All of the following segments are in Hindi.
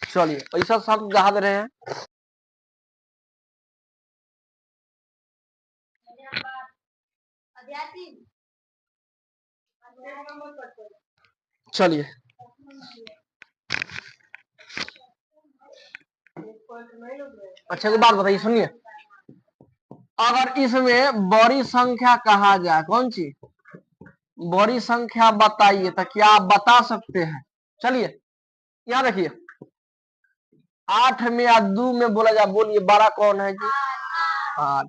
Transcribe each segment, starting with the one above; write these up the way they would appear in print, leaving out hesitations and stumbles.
चलिए पैसा शब्द जहां दे रहे हैं, चलिए अच्छा एक बात बताइए, सुनिए, अगर इसमें बड़ी संख्या कहा जाए, कौन सी बड़ी संख्या बताइए, तो क्या आप बता सकते हैं? चलिए यहाँ देखिए, 8 में या 2 में बोला जाए, बोलिए बड़ा कौन है जी? 8।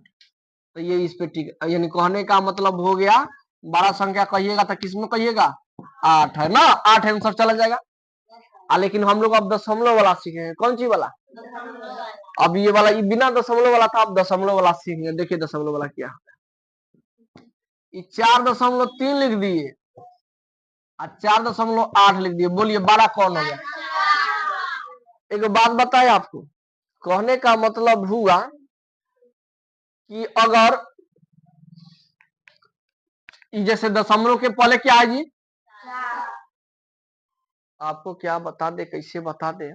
तो ये इस पे ठीक, यानी कहने का मतलब हो गया, बड़ा संख्या कहिएगा तो किसमें कहिएगा? 8 है ना, 8 आंसर चला जाएगा। लेकिन हम लोग अब दशमलव वाला सीखेंगे, कौन सी वाला? अब ये वाला, ये बिना दशमलव वाला था, अब दशमलव वाला सीखेंगे। देखिए दशमलव वाला क्या है, ये 4.3 लिख दिए और 4.8 लिख दिए, बोलिए बड़ा कौन हो गया? एक बात बताए आपको, कहने का मतलब हुआ कि अगर जैसे दशमलव के पहले क्या है जी? आपको क्या बता दे, कैसे बता दे,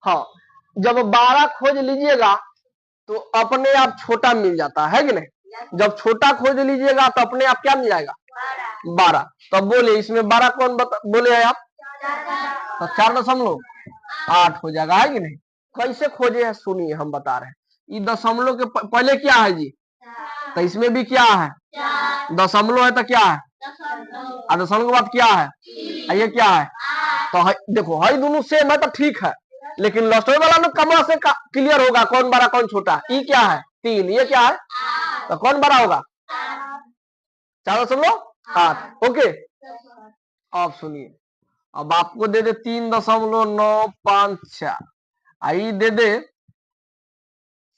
हाँ, जब 12 खोज लीजिएगा तो अपने आप छोटा मिल जाता है कि नहीं? जब छोटा खोज लीजिएगा तो अपने आप क्या मिल जाएगा? 12। तो बोले इसमें 12 कौन बोले हैं आप? तो 4.8 हो जाएगा, है कि नहीं? कैसे खोजे हैं सुनिए, हम बता रहे हैं। ये दशमलव के पहले क्या है जी? तो इसमें भी क्या है? दशमलव है तो क्या है? और दशमलव के बाद क्या है? ये क्या है? तो देखो है दोनों सेम है तो ठीक है, लेकिन लास्ट वाला में कमा से क्लियर होगा कौन बड़ा कौन छोटा। ये क्या है? 3, ये क्या है? तो कौन बड़ा होगा? 4.8। ओके, अब सुनिए, अब आपको दे दे 3.954, आई दे दे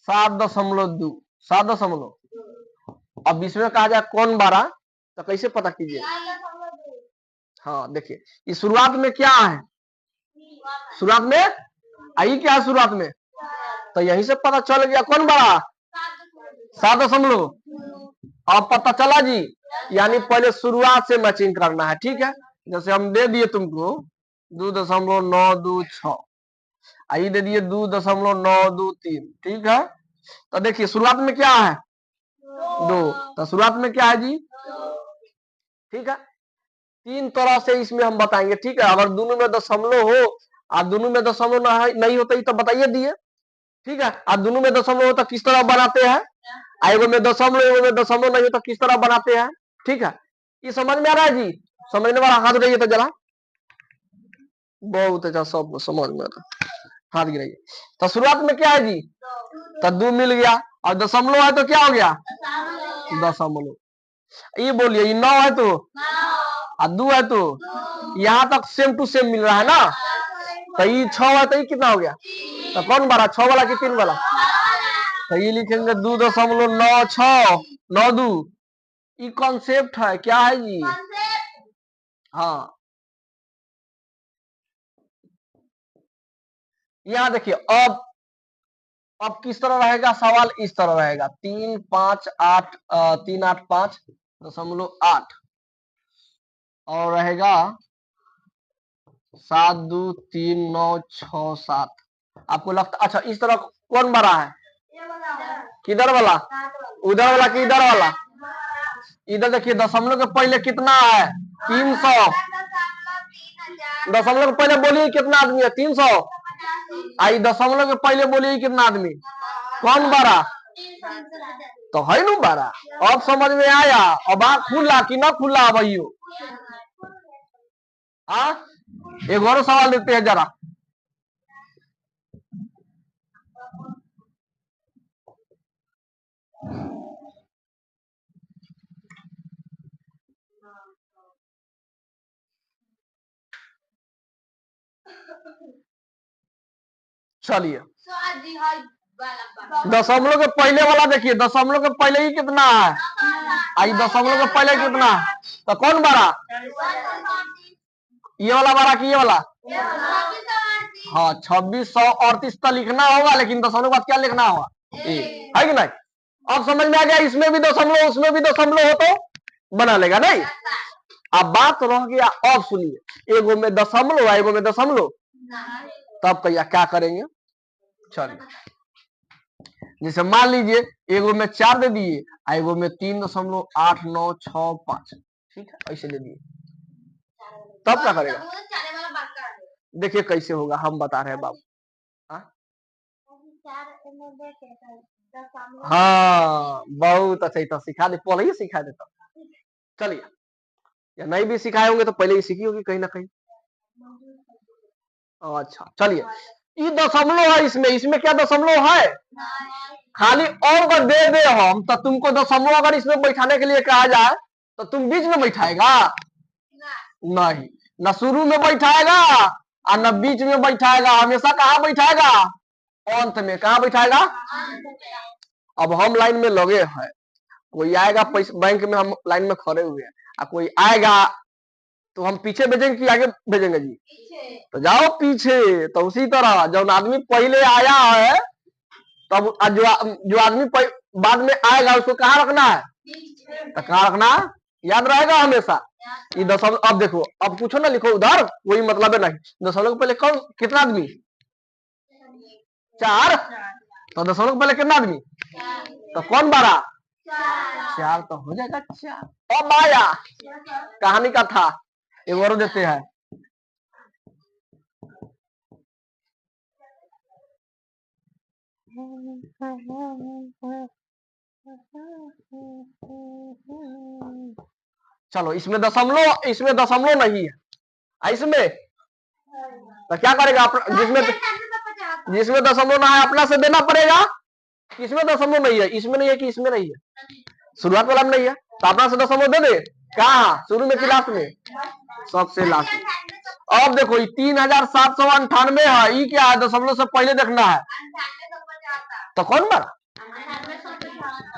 7.2, 7.2। अब इसमें कहा जाए कौन बड़ा, तो कैसे पता कीजिए? हाँ देखिए, इस शुरुआत में क्या है? शुरुआत में आई क्या है? शुरुआत में तो यहीं से पता चल गया कौन बड़ा? 7.2। अब पता चला जी, यानी पहले शुरुआत से मैचिंग करना है, ठीक है? जैसे हम दे दिए तुमको 2.926, आई दे दिए 2.923, ठीक है? तो देखिए शुरुआत में क्या है? 2। तो शुरुआत में क्या है जी? ठीक है, 3 तरह से इसमें हम बताएंगे, ठीक है? अगर दोनों में दशमलव हो और दोनों में दशमलव नहीं होता तो बताइए दिए, ठीक है? और दोनों में दशमलव हो तो किस तरह बनाते हैं? एगो में दशमलव, एगो में दशमलव नहीं हो तो किस तरह बनाते हैं, ठीक है? ये समझ में आ रहा है जी? समझने वाला हाथ उठाइए तो जरा, बहुत अच्छा, सब समझ में आ रहा है, हाथ गिराइए। तो शुरुआत में क्या है जी? तो 2 मिल गया, और दशमलव है तो क्या हो गया? दशमलव। ये बोलिए, ये 9 है तो और 2 है तो यहाँ तक सेम टू सेम मिल रहा है ना? तो ये 6 है तो ये कितना हो गया? तो कौन बड़ा, 6 वाला कि 3 वाला? तो ये लिखेंगे 2.9692। ये कॉन्सेप्ट है, क्या है जी? हाँ, यहाँ देखिए, अब किस तरह रहेगा सवाल? इस तरह रहेगा 385 और रहेगा 723967। आपको लगता, अच्छा इस तरह कौन बड़ा है? किधर वाला? उधर वाला कि इधर वाला? इधर देखिए, दशमलव के पहले कितना है? 300। दशमलव के पहले बोलिए कितना आदमी है? 300। आई दशमलव के पहले बोलिए कितना आदमी? कौन बड़ा? तो है ना बड़ा। अब समझ में आया? अब आँख खुला कि ना खुला भैया? एक और सवाल देते हैं जरा, चलिए दशमलव के पहले वाला देखिए, दशमलव के पहले ही कितना है? आई दशमलव के पहले कितना? तो कौन बड़ा? ये वाला बड़ा कि ये वाला? हाँ, 2638 तो लिखना होगा, लेकिन दशमलव के बाद क्या लिखना होगा? है कि नहीं? अब समझ में आ गया, इसमें भी दशमलव उसमें भी दशमलव हो तो बना लेगा नहीं? अब बात रह गया, अब सुनिए, एगो में दशमलव है, एगो में दशमलव, तब क्या करेंगे? चलिए, जैसे मान लीजिए एगो में 4 दे दिए, एगो में 3.8965, ठीक है, ऐसे दे दिए, तब क्या करेगा? देखिए कैसे होगा, हम बता रहे हैं बाबू। हाँ बहुत अच्छा, तो सिखा दे, पहले ही सिखा देता। चलिए, या नहीं भी सिखाए होंगे तो पहले ही सीखी होगी कहीं ना कहीं। अच्छा चलिए, ये दशमलव है, इसमें क्या दशमलव है? खाली और दे दे हम तो तुमको दशमलव अगर इसमें बैठाने के लिए कहा जाए तो तुम बीच में बैठाएगा? नहीं, न शुरू में बैठाएगा और न बीच में बैठाएगा, हमेशा कहाँ बैठाएगा? अंत में। कहाँ बैठाएगा? अब हम लाइन में लगे हैं, कोई आएगा पैसा बैंक में, हम लाइन में खड़े हुए हैं, और कोई आएगा तो हम पीछे भेजेंगे कि आगे भेजेंगे जी? तो जाओ पीछे। तो उसी तरह जब आदमी पहले आया है तब जो आदमी बाद में आएगा उसको कहाँ रखना है? तो कहाँ रखना? याद रहेगा हमेशा। ये दशमलव, अब देखो, अब पूछो ना, लिखो उधर, कोई मतलब है नहीं। दशमलव पहले कौन, कितना आदमी? 4। तो दशमलव पहले कितना आदमी? तो कौन 12? 4 तो हो जाएगा 4। अब आया कहानी का था, एक और देते हैं। चलो, इसमें दशमलव नहीं है, इसमें तो क्या करेगा? जिसमें दशमलव ना है अपना से देना पड़ेगा। इसमें दशमलव नहीं है, इसमें नहीं है कि इसमें नहीं है, शुरुआत वाला में नहीं है, तो अपना से दशमलव दे दे। कहाँ? शुरू में कि लास्ट में? सबसे लास्ट में। अब देखो, 3798 है, ये क्या है? दशमलव से पहले देखना है, तो कौन बड़ा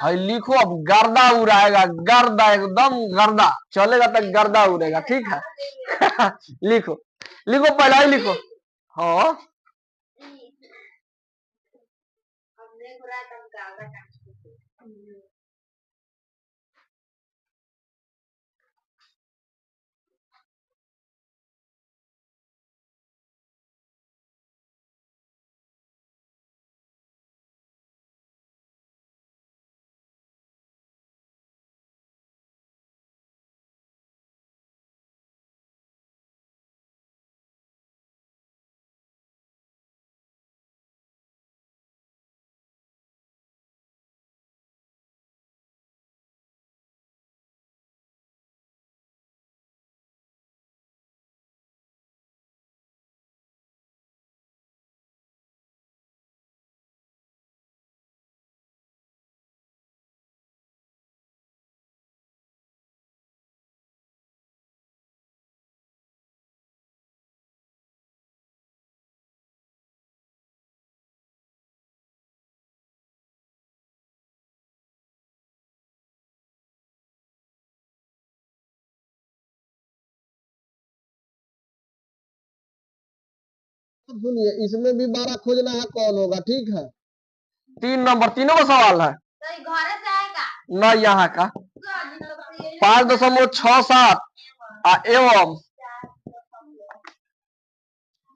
है? लिखो, अब गर्दा उड़ाएगा, गर्दा, एकदम गर्दा चलेगा, तो गर्दा उड़ेगा, ठीक है। लिखो लिखो, पहला ही लिखो। हाँ, सुनिए, इसमें भी 12 खोजना है, कौन होगा? ठीक है, 3 नंबर, तीनों का सवाल है न यहाँ का। 5.67 एवं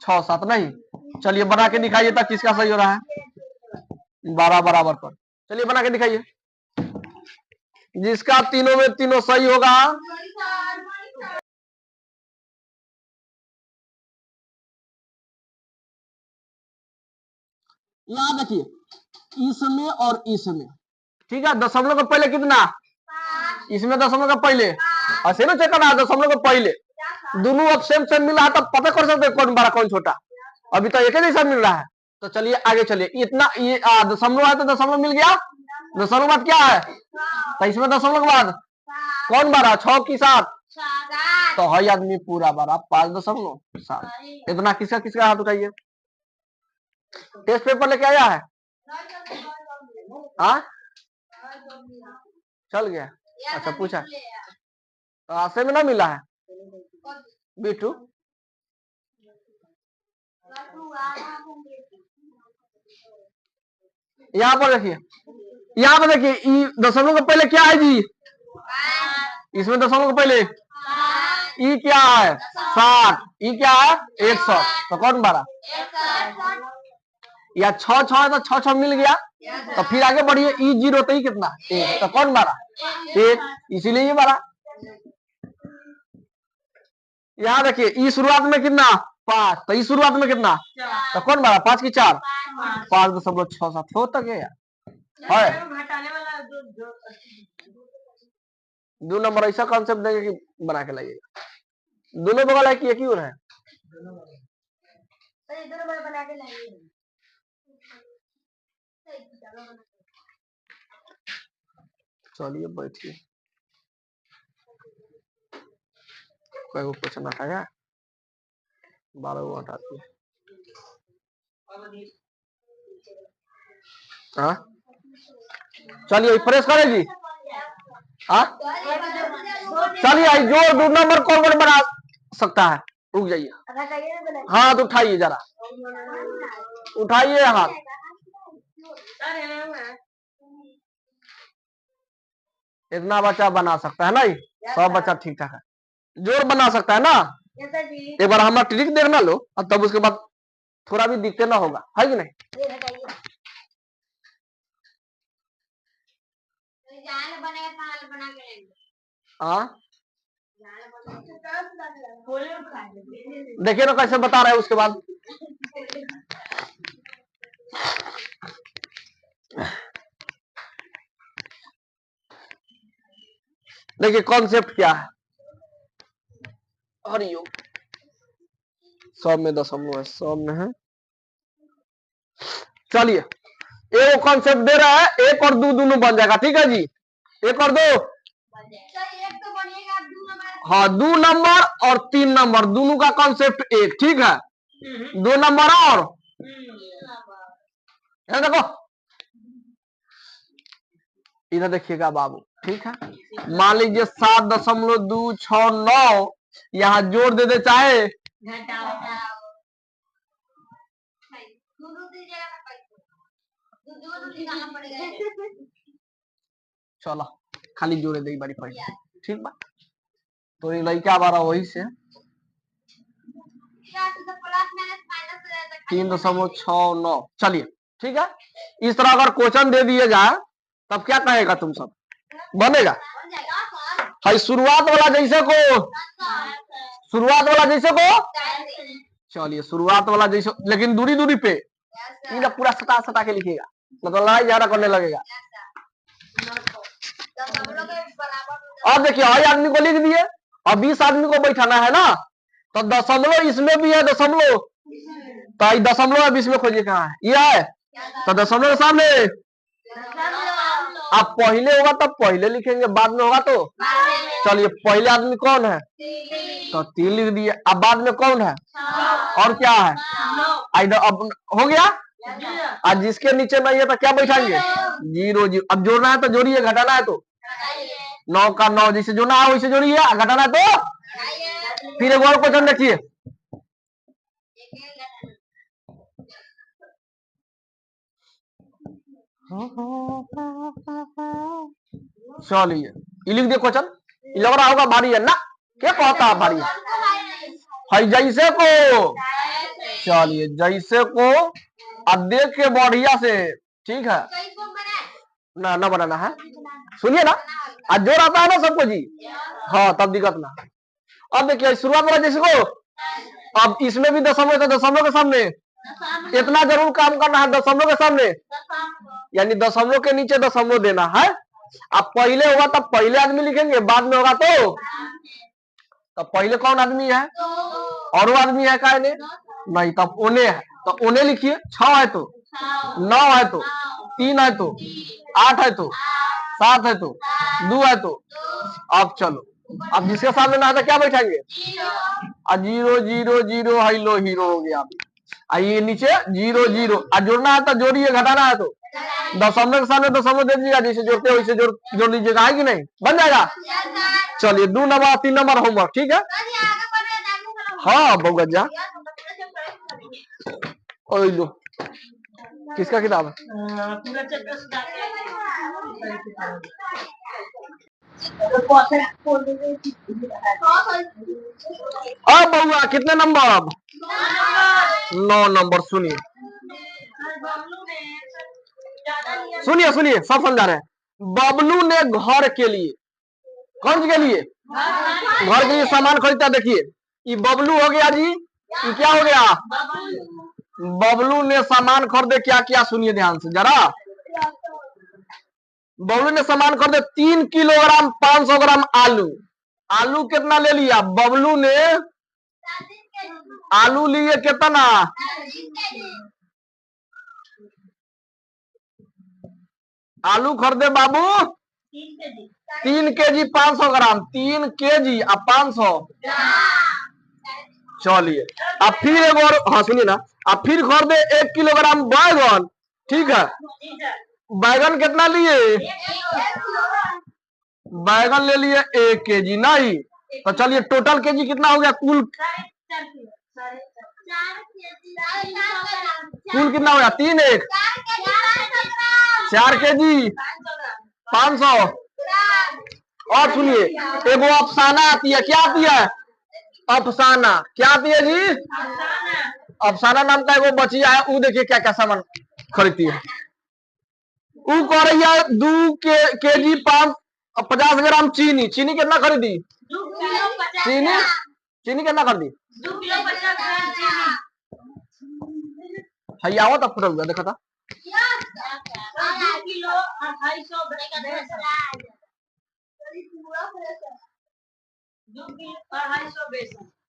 67 नहीं। चलिए बना के दिखाइए तब किसका सही हो रहा है। 12 बराबर पर, चलिए बना के दिखाइए, जिसका तीनों में तीनों सही होगा। यहाँ देखिए, इसमें और इसमें, ठीक है, दशमलव का पहले कितना? इसमें दशमलव का पहले, ऐसे ना चेक करना, दशमलव का पहले दोनों अब सेम सेम मिला है, तब पता कर सकते कौन बड़ा कौन छोटा। अभी तो एक ही जैसा मिल रहा है। तो चलिए आगे चलिए, इतना ये दशमलव है तो दशमलव मिल गया। दशमलव बाद क्या है? तो इसमें दशमलव के बाद कौन 12? 6 की 7, तो है आदमी पूरा 12, 5.7। इतना किसका किसका हाथ उठाइए। टेस्ट पेपर लेके आया है? हाँ, चल गया। अच्छा पूछा, तो आशे में ना मिला है बिट्टू? यहाँ पर देखिए, यहाँ पर देखिए, दशमलव के पहले क्या है जी? इसमें दशमलव के पहले ई क्या है 60, ई क्या है 160, तो कौन बड़ा? या 6 है तो 6 मिल गया, तो फिर आगे बढ़िए ई 0 तो ई कितना 1, तो कौन बड़ा? 1, इसीलिए ये बड़ा। यहाँ देखिए ई शुरुआत में कितना 5, तो ई शुरुआत में कितना, तो कौन बड़ा? 5 की 4, 5.67 हो तक है। 2 नंबर ऐसा कॉन्सेप्ट देंगे कि बना के लाइएगा। दोनों बगल है कि एक ही और है? चलिए बैठिए, कोई वो क्वेश्चन रखा है 12 वो हटाती है। हाँ चलिए प्रेस करेगी। हाँ चलिए जोड़ 2 नंबर कौन कौन बना सकता है? रुक जाइए, हाथ उठाइए, जरा उठाइए हाथ। इतना बच्चा बना सकता है ना? 100 बच्चा ठीक ठाक है, जोड़ बना सकता है ना? एक बार हमारा ट्रिक देखना लो, और तब उसके बाद थोड़ा भी दिक्कत ना होगा, है कि नहीं? हाँ देखिए ना कैसे बता रहे हैं उसके बाद। देखिए कॉन्सेप्ट क्या है, हरिओम 100 में दशमलव है, 100 में है। चलिए एक कॉन्सेप्ट दे रहा है, 1 और 2 दोनों बन जाएगा, ठीक है जी? 1 और 2, हाँ 2 नंबर और 3 नंबर दोनों का कॉन्सेप्ट एक, ठीक है? 2 नंबर और देखो इधर देखिएगा बाबू, ठीक है? मान लीजिए 7.269, यहाँ जोड़ दे दे चाहे चलो खाली जोड़े दे बारी पहले, ठीक बा? तो ये लड़का बारा वही से 3.69, चलिए ठीक है। इस तरह अगर क्वेश्चन दे दिए जाए तब क्या कहेगा तुम सब? बनेगा? है शुरुआत वाला जैसे को, शुरुआत वाला जैसे को, चलिए शुरुआत वाला जैसे, लेकिन दूरी दूरी पे पूरा सटा सटा के लिखेगा, मतलब लड़ाई झगड़ा करने लगेगा। अब देखिए हर आदमी को लिख दिए, और 20 आदमी को बैठाना है ना, तो दशमलव इसमें भी है, दशमलव तो दशमलव है 20 में खोजिए कहाँ है, ये है तो दशमलव के सामने। अब पहले होगा तब पहले लिखेंगे, बाद में होगा तो चलिए पहले आदमी कौन है, तो 3 लिख दिए। अब बाद में कौन है और क्या है, अब हो गया। आज जिसके नीचे नहीं है तो क्या बैठाएंगे 0 0। अब जोड़ना है तो जोड़िए, घटाना है तो 9 का 9 जैसे जोड़ना है वैसे जोड़िए, घटाना है तो फिर एक और क्वेश्चन देखिए। चलिए ये लिख दिए क्वेश्चन, लग रहा होगा भारी है ना, क्या कहता है भारी है जैसे को, चलिए जैसे को अब देख के बढ़िया से, ठीक है ना? ना बनाना है, सुनिए ना, आज जोर आता है ना सबको जी, हाँ तब दिक्कत ना। अब देखिए शुरुआत वाला जैसे को, अब इसमें भी दशमलव, तो दशमलव के सामने इतना जरूर काम करना है, दशमलव के सामने, यानी दशमलव के नीचे दशमलव देना है। अब पहले होगा तब पहले आदमी लिखेंगे, बाद में होगा तो पहले कौन आदमी है और वो आदमी है का नहीं, तब ओने है तो ओने लिखिए। 6 है तो 9 है तो 3 है तो 8 है तो 7 है तो 2 है तो। अब चलो अब जिसके सामने ना है तो क्या बैठाएंगे, 0 0 0 हाइलो हीरो हो गया। आइए नीचे 0 0, जोड़ना है तो जोड़िए, घटाना है तो दशमलव के सामने दशमलव दे दीजिएगा, जैसे जोड़ते वैसे जोड़ लीजिएगा, है कि नहीं? बन जाएगा। चलिए 2 नंबर 3 नंबर होमवर्क, ठीक है? हाँ बहुत जा लो, किसका किताब है? अब बउआ कितने नंबर? अब 9 नंबर। सुनिए सुनिए सुनिए, सब समझा रहे हैं। बबलू ने घर के लिए, कौन के लिए? घर के लिए सामान खरीदता। देखिए ये बबलू हो गया जी, ये क्या हो गया? बबलू ने सामान खरीदे क्या क्या, सुनिए ध्यान से जरा। बबलू ने सामान खरीदे 3 किलोग्राम 500 ग्राम आलू। आलू कितना ले लिया? बबलू ने आलू लिए कितना? आलू खरीदे बाबू 3 केजी 500 ग्राम। 3 केजी और 500। चलिए अब फिर एक और, हाँ सुनिए ना, अब फिर खरीदे 1 किलोग्राम बैगन। ठीक है, बैगन कितना लिए? बैगन ले लिए 1 केजी। नहीं तो चलिए टोटल केजी कितना हो गया? कुल कितना हो गया? 3 1 4 केजी 500। और सुनिए एगो अफसाना आती है। क्या आती है? अफसाना। क्या आती है जी? अफसाना नाम का एगो बचिया है, वो देखिए क्या क्या सामान खरीदती है। वो कह रही है 2 केजी 50 ग्राम चीनी। चीनी कितना खरीदी? चीनी चीनी कितना खरीदी? हयावा तब फुट गया, देखा था।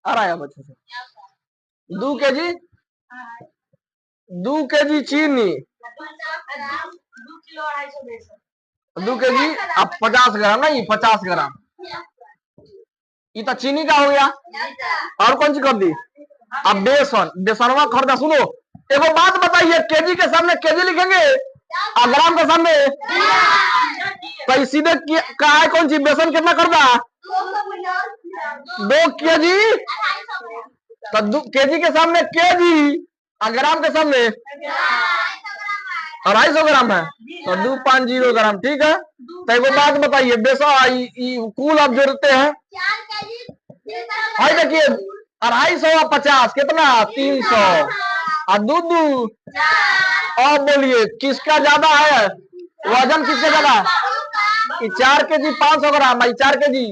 आ रहा है बच्चे से 2 केजी चीनी, 2 केजी अब 50 ग्राम। नहीं 50 ग्राम, ये तो चीनी का हो गया। और कौन सी कर दी? अब बेसन, बेसनवा खरीदा। सुनो एगो बात बताइए, केजी के सामने केजी लिखेंगे और ग्राम के सामने तो सीधे कहा है कौन सी? बेसन कितना खरीदा? 2 केजी। तो 2 केजी के सामने केजी और ग्राम के सामने 250 ग्राम है, तो 250 ग्राम। ठीक है, तो एक बात बताइए, बेसन कुल अब जोड़ते हैं। देखिए 250 और 50 कितना? 300 और 2 2। अब बोलिए किसका ज्यादा है? वजन किसका ज्यादा है? 4 केजी 500 ग्राम, 4 केजी।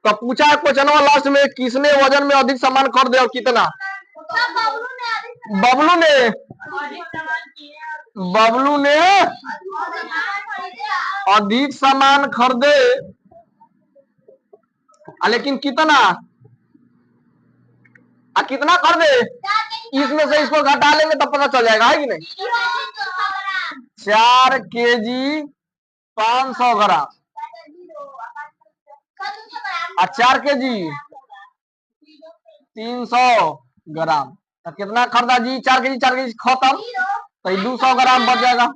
तो पूछा है क्वेश्चन लास्ट में, किसने वजन में अधिक सामान खरीदे और कितना? बबलू ने अधिक सामान खरीदे, लेकिन कितना? कितना खरीदे? इसमें से इसको घटा लेंगे तब पता चल जाएगा, है कि नहीं? 4 केजी 500 ग्राम और 4 केजी 300 ग्राम। तो कितना खरीदा जी? 4 केजी खत्म, तो 200 ग्राम बच जाएगा।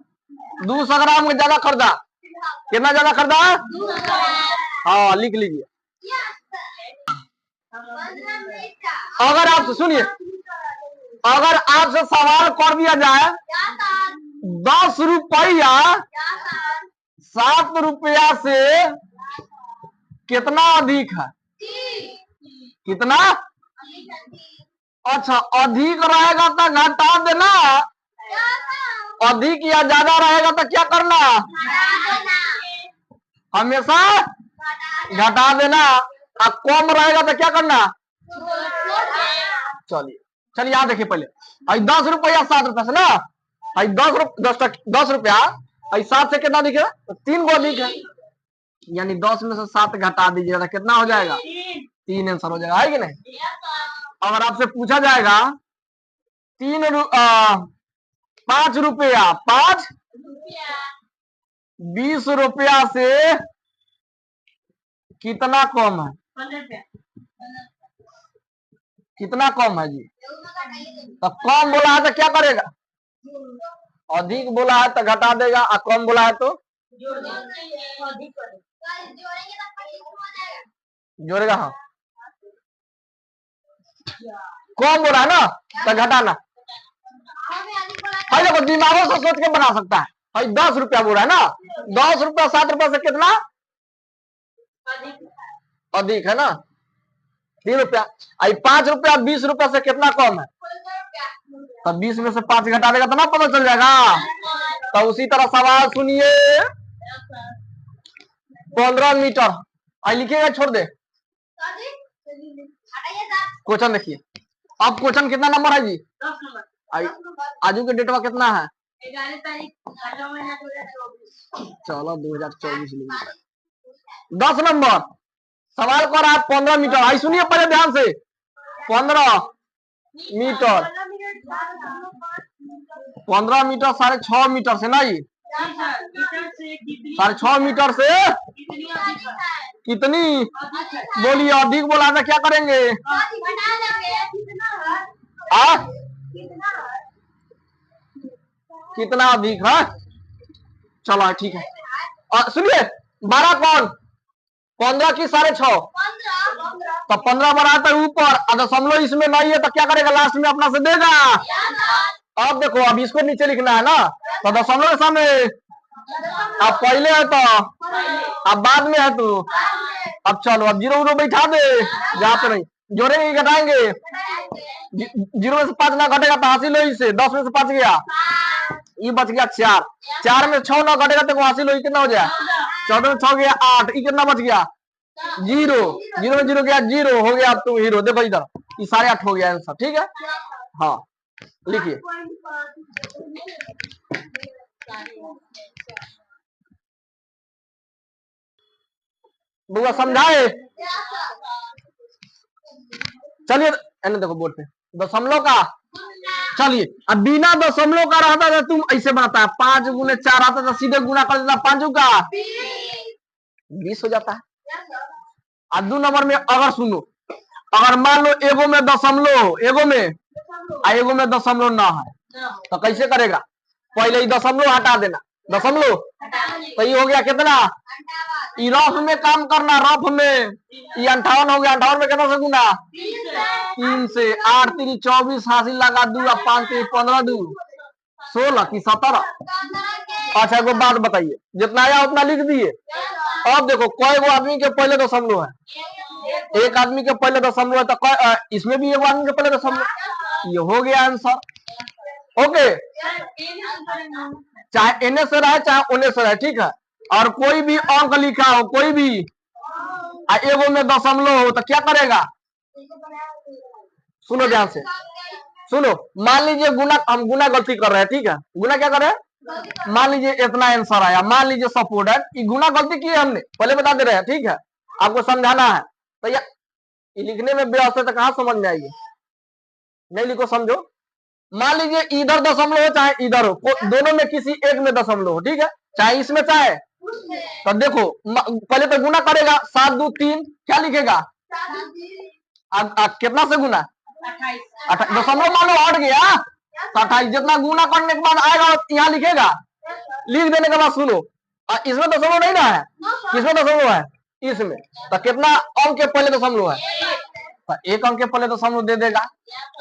200 ग्राम में ज्यादा खरीदा। कितना ज्यादा खरीदा? हाँ लिख लीजिए। अगर आपसे सुनिए, अगर आपसे सवाल कर दिया जाए 10 रुपया 7 रुपया से कितना अधिक है? कितना? अच्छा अधिक रहेगा तो घटा देना, अधिक या ज्यादा रहेगा तो क्या करना? हमेशा घटा देना। और कम रहेगा तो क्या करना? चलिए चलिए यहाँ देखिए पहले 10 रुपया 7 रुपया से ना 10 रुपया 7 से कितना दिखे? 3 को अधिक है, यानी 10 में से 7 घटा दीजिएगा तो कितना हो जाएगा? 3 आंसर हो जाएगा, है कि नहीं? अगर आपसे पूछा जाएगा 5 रुपया 20 रुपया से कितना कम है? कितना कम है जी? तो कम बोला है तो क्या करेगा? अधिक बोला है तो घटा देगा, और कम बोला है तो जोड़ेगा। हाँ कम बोला है ना तो घटाना। भाई देखो दिमागों से सोच के बना सकता है। भाई 10 रुपया बोला है ना, 10 रुपया 7 रुपया से कितना अधिक है ना, 3 रुपया। आई 5 रुपया 20 रुपया से कितना कम है, तो 20 में से 5 घटा देगा तो ना पता चल जाएगा। तो उसी तरह सवाल सुनिए, 15 मीटर, आई लिखिएगा छोड़ दे, क्वेश्चन देखिए। अब क्वेश्चन कितना नंबर है जी, आजू के डेट में कितना है, चलो 2024 10 नंबर सवाल कर रहा है 15 मीटर। आई सुनिए पहले ध्यान से, 15 मीटर, 15 मीटर 6.5 मीटर से ना, ये 6.5 मीटर से कितनी, बोलिए अधिक बोला था क्या करेंगे, कितना अधिक है, चलो ठीक है। और सुनिए 12 कौन, 15 की 6.5, तो 15 बढ़ाता है ऊपर, दशमलव इसमें नहीं है तो क्या करेगा, लास्ट में अपना से देगा। अब देखो अब इसको नीचे लिखना है ना, तो दशमलव के सामने, अब पहले है तो, अब बाद में है तो, अब चलो अब 0 बैठा दे, जहाँ पे नहीं जोड़ेंगे घटाएंगे, 0 में से 5 ना घटेगा तो हासिल हो इसे, 10 में से 5 गया, ये बच गया 4, 4 में 6 ना घटेगा तो हासिल हो, कितना हो जाए, 14 में 6 गया 8, ये कितना बच गया 0, 0 में 0 गया 0 हो गया, अब तुम हीरो देखो इधर, ये 8.5 हो गया आंसर, ठीक है। हाँ लिखिए, बुआ समझाए, चलिए देखो बोर्ड पे दशमलव का, चलिए अब बिना दशमलव का रहता था तुम ऐसे बनाता है, 5 गुने 4 आता था, सीधे गुना कर देता 5 का 20 हो जाता है। अब 2 नंबर में अगर सुनो, अगर मान लो एगो में दशमलव, एगो में दशमलव ना है तो कैसे करेगा, पहले ही दशमलव हटा देना, दशमलव तो ये हो गया कितना, रफ में काम करना, रफ में ये 58 हो गया, 58 में कितना से गुना, 3 से, 8 3 24 हासिल लगा 2 और 5 3 15 2 16 की 17। अच्छा एगो बात बताइए, जितना आया उतना लिख दिए। अब देखो कोई वो आदमी के पहले दशमलव है, एक आदमी के पहले दशमलव है, तो इसमें भी एक आदमी के पहले दशमलव, ये हो गया आंसर। ओके, चाहे एने से रहे चाहे ओने से रहे, ठीक है। और कोई भी अंक लिखा हो, कोई भी एगो में दशमलव हो तो क्या करेगा, सुनो ध्यान से, सुनो मान लीजिए गुना, हम गुना गलती कर रहे हैं, ठीक है, गुना क्या कर रहे हैं, मान लीजिए इतना आंसर आया, मान लीजिए सपोर्ट है, गुना गलती की है हमने, पहले बता दे रहे हैं, ठीक है, आपको समझाना है तो ये लिखने में व्यवस्था तो कहाँ समझ में आएगी, नहीं लिखो समझो। मान लीजिए इधर दशमलव हो चाहे इधर हो, दोनों में किसी एक में दशमलव हो, ठीक है, चाहे इसमें चाहे, तो देखो पहले तो गुना करेगा, 7 2 3 क्या लिखेगा, कितना से गुना, 28, दशमलव मान लो हट गया तो 28, जितना गुना करने के बाद आएगा यहाँ लिखेगा, लिख देने के बाद सुनो, इसमें दशमलव नहीं ना है, किसमें दशमलव है, इसमें, तो कितना अंक के पहले दशमलव है, तो एक अंक के पहले दशमलव दे देगा,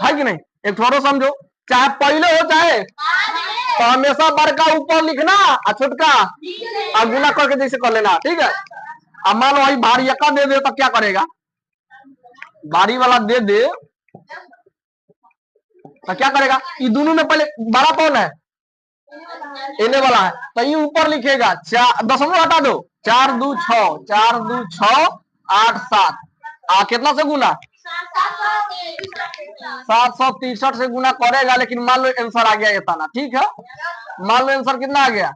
है कि नहीं। एक थोड़ा समझो, चाहे पहले हो चाहे, तो हमेशा बड़का ऊपर लिखना और छोटका और गुना करके जैसे कर लेना, ठीक है। अब मान लो वही भारी यक्का दे दे तो क्या करेगा, भारी वाला दे दे तो क्या करेगा, ये दोनों में पहले बड़ा कौन है, इन्हें वाला है, तो ये ऊपर लिखेगा, दशमलव हटा दो, 4 2 6 4 2 6 8 7, कितना से गुना, 763 से गुना करेगा, लेकिन मान लो आंसर आ गया इतना, ठीक है, मान लो आंसर कितना आ गया,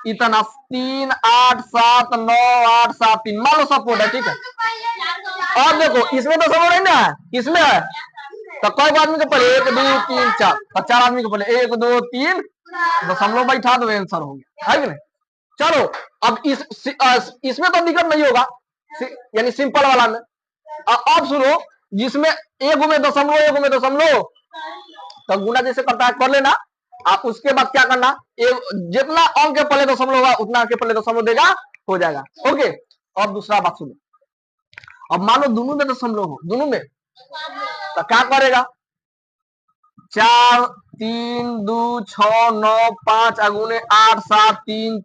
इतना 3 8 7 9 8 7 3, मान लो सपोर्ट है, ठीक है। और देखो इसमें तो सब नहीं ना है, इसमें है, तो कई आदमी के पहले 1 2 3 4, और 4 आदमी के पहले 1 2 3 दशमलव बैठा दो, आंसर हो गया, है कि नहीं। चलो अब इसमें तो दिक्कत नहीं होगा, यानी सिंपल वाला में। अब सुनो, जिसमें एक में दशमलव तो गुना जैसे करता है कर लेना, आप उसके बाद क्या करना, जितना अंक के पहले दशमलव होगा उतना अंक के पहले दशमलव देगा, हो जाएगा। ओके, और दूसरा बात सुनो, अब मान लो दोनों में दशमलव हो, दोनों में, तो क्या करेगा, 4 3 2 6 9 5 अगुने 8 7 3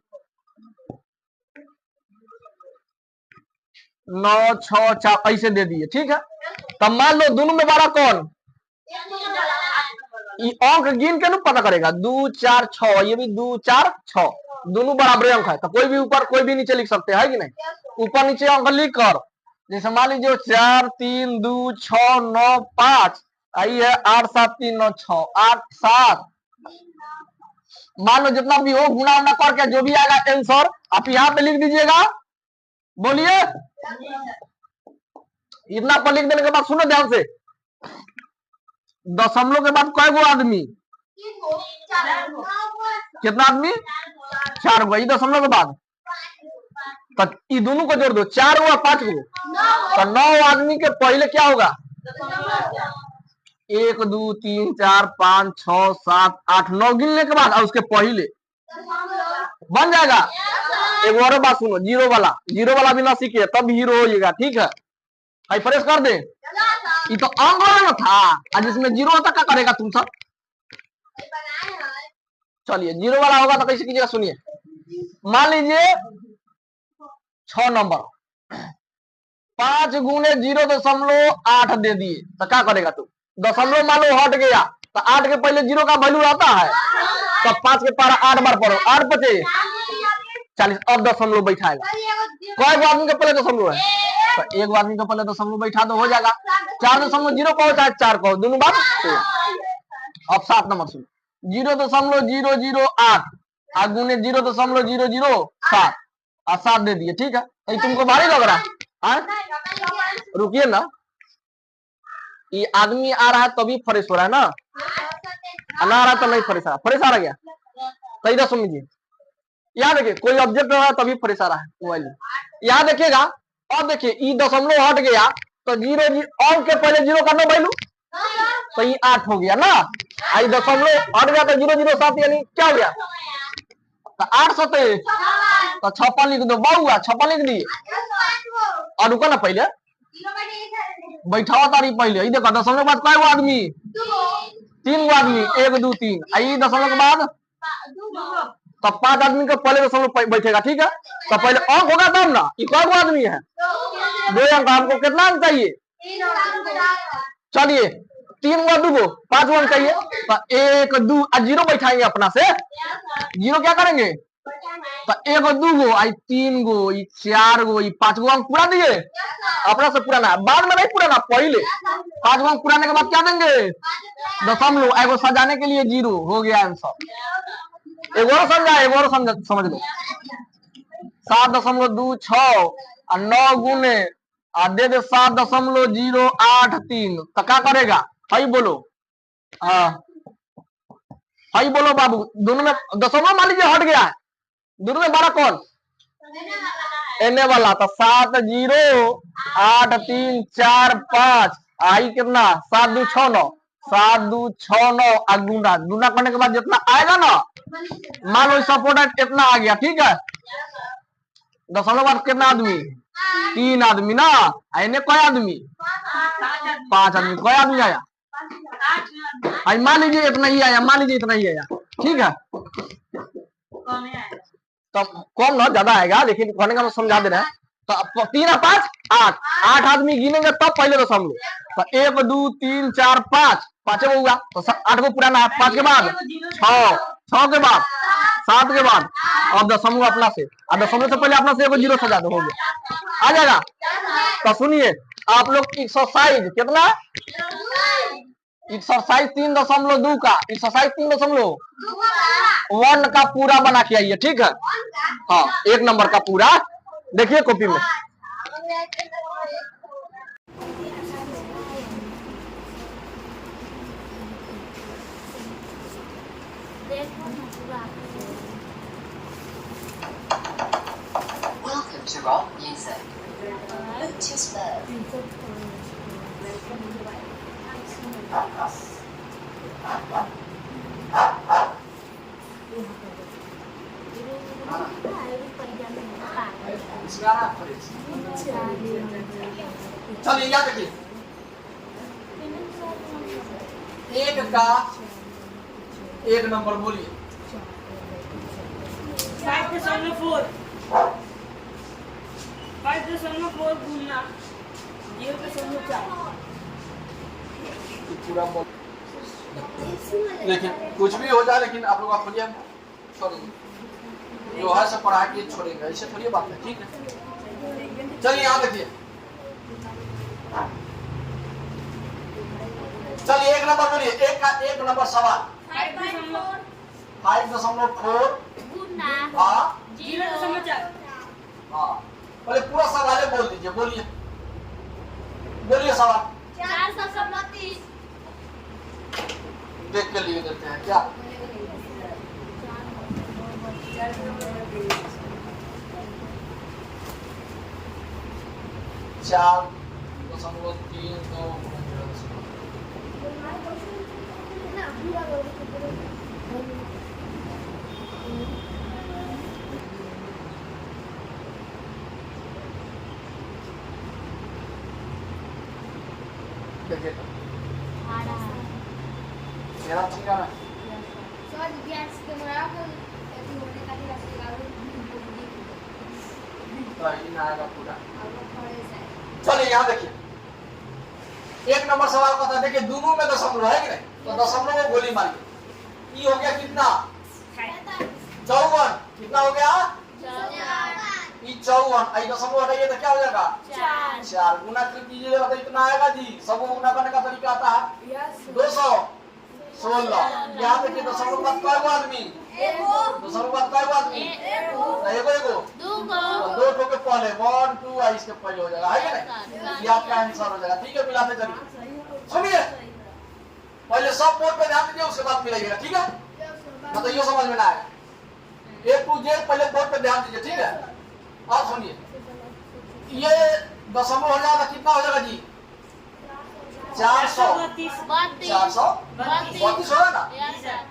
9 6 4 ऐसे दे दिए, ठीक है। तब मान लो दोनों में बड़ा कौन, अंक गिन के ना पता करेगा, 2 4 6, ये भी 2 4 6, दोनों बराबर अंक है, तो कोई भी ऊपर कोई भी नीचे लिख सकते हैं कि नहीं, ऊपर नीचे अंक लिख कर, जैसे मान लीजिए 4 3 2 6 9 5, आई है 8 7 3 9 6 8 7, मान लो जितना भी हो गुना उना करके जो भी आएगा आंसर आप यहाँ पे लिख दीजिएगा। बोलिए, इतना पर लिख देने के बाद सुनो ध्यान से, दशमलव के बाद कई गो आदमी, कितना आदमी, 4 गो, दशमलव के बाद, तो ये दोनों को जोड़ दो, 4 गो 5 गो, तो 9 आदमी के पहले क्या होगा, 1 2 3 4 5 6 7 8 9 गिनने के बाद और उसके पहले बन जाएगा। एक और बात सुनो, जीरो वाला भी ना सीखे तब हीरो होइएगा, ठीक है। आई फ्रेश कर दे, ये तो अंक वाला था, आज इसमें जीरो होता क्या करेगा तुम सब। चलिए जीरो वाला होगा तो कैसे कीजिएगा, सुनिए, मान लीजिए 6 नंबर 5 गुने 0.8 दे दिए, तो क्या करेगा तू, दशमलव मान लो हट गया तो 8 के पहले 0 का वैल्यू आता है, तो 5 के पारा 8 बार पढ़ो, 8 पचे 40, अब दशमलव बैठाएगा, कोई भी आदमी के पहले दशमलव है, तो एक आदमी के पहले दशमलव बैठा दो, हो जाएगा 4.0 कहो चाहे 4 कहो, दोनों बात। अब 7 नंबर सुनो, 0.008 गुने 0.007 और 7 दे दिए, ठीक है। तो तुमको भारी लग रहा है, रुकिए ना, ये आदमी आ रहा है तभी फ्रेश हो रहा है ना, ना आ रहा तो नहीं फ्रेश आ रहा गया, तो इधर समझिए, यहाँ देखिए कोई ऑब्जेक्ट हो रहा है तभी फ्रेश आ रहा है मोबाइल में, यहाँ देखिएगा, अब देखिए ये दशमलव हट गया तो 0 अंक के पहले 0 करना वैल्यू, तो ये 8 हो गया ना, आई दशमलव हट गया तो 007 यानी क्या हो गया, तो 8 7 तो 56 लिख दो, बहुआ 56 लिख दिए, और रुको ना पहले बैठावा तारी पहले, ये देखो दशमलव के बाद कई गो आदमी, 3 गो आदमी, 1 2 3, आई दशमलव के बाद तो 5 आदमी के पहले दशमलव बैठेगा, ठीक है। तो पहले अंक होगा तब ना, ये कई गो आदमी है, 2 अंक, हमको कितना अंक चाहिए, चलिए 3 गो 2 गो 5 गो अंक चाहिए, तो 1 2 0 बैठाएंगे अपना से, 0 क्या करेंगे, तो 1 2 गो आई 3 गो 4 गो 5 गो अंक पूरा दिए, अपना से पुराना, बाद में नहीं पुराना, पहले 5 गो अंक पुराने के बाद क्या देंगे, दशमलव, एगो सजाने के लिए 0 हो गया आंसर। एक और समझा, एक और समझ लो, 7.26 और 9 गुने दे 7.083, तो क्या करेगा, हई बोलो, हाँ हई बोलो बाबू, दोनों में दशमलव मान लीजिए हट गया है, दोनों में बड़ा कौन, एने वाला, तो 7 0 8 3 4 5, आई कितना 7 2 6 9, 7 2 6 9 गुना गुना करने के बाद जितना आएगा ना, मान लो सपोर्ट इतना आ गया, ठीक है। दशमलव बाद कितना आदमी, 3 आदमी ना, इन्हें कोई आदमी 5 आदमी, कोई आदमी आया, मान लीजिए इतना ही आया, मान लीजिए इतना ही आया, ठीक है। तो कम ना ज्यादा आएगा, लेकिन कहने का मैं समझा दे रहे हैं, तो 3 और 5 8, 8 आदमी गिनेंगे तब पहले दशमलव, तो 1 2 3 4 5, 5 गो हुआ, तो 8 को पुराना है, 5 के बाद 6, 6 के बाद 7 के बाद, अब दशमलव अपना से, अब दशमलव से पहले अपना से एगो 0 सजा दो, हो गया, आ जाएगा। तो सुनिए आप लोग एक्सरसाइज कितना, एक्सरसाइज 3.2 का, एक्सरसाइज 3.1 का पूरा बना के आइए, ठीक है। हाँ 1 नंबर का पूरा देखिए कॉपी में। Welcome to rock music. Bluetooth mode. चलिए याद रखिए, 1 का 1 नंबर बोलिए, 5 के सामने 4, 5 पूरा लेकिन कुछ भी हो जाए, लेकिन आप लोग आप खोलिए, छोड़ेंगे जो है सब पढ़ा के छोड़ेंगे, ऐसे थोड़ी बात है। ठीक है, चलिए यहाँ देखिए, चलिए एक नंबर बोलिए, एक नंबर सवाल 5.4 हाँ 0.4 हाँ, पहले पूरा सवाल बोल दीजिए, बोलिए बोलिए सवाल 430 देख के लिए देते हैं क्या। चार 4.3 देखिए मेरा ठीक है तो इन आएगा पूरा। चलिए यहाँ देखिए, एक नंबर सवाल का था, देखिए दोनों में दशमलव है कि नहीं, तो दशमलव में गोली मारिए। ई हो गया कितना 54, कितना हो गया ई 54, आई दशमलव हटाइए तो क्या हो जाएगा 4 गुना कर दीजिएगा तो इतना आएगा जी। सब गुना करने का तरीका आता है 216। यहाँ देखिए दशमलव बाद कई आदमी, दशमलव बाद कई आदमी, एगो दो ठो के पहले 1 2 आई इसके पहले हो जाएगा, है कि नहीं, ये आपका आंसर हो जाएगा। ठीक है, मिलाते चलिए, सुनिए पहले सब बोर्ड पे ध्यान दीजिए, उसके बाद मिलाइएगा। ठीक है, बताइए समझ में ना आएगा, A to Z पहले बोर्ड पे ध्यान दीजिए। ठीक है, और सुनिए, ये दशमलव हो जाएगा, कितना हो जाएगा जी 432 हो रहा ना।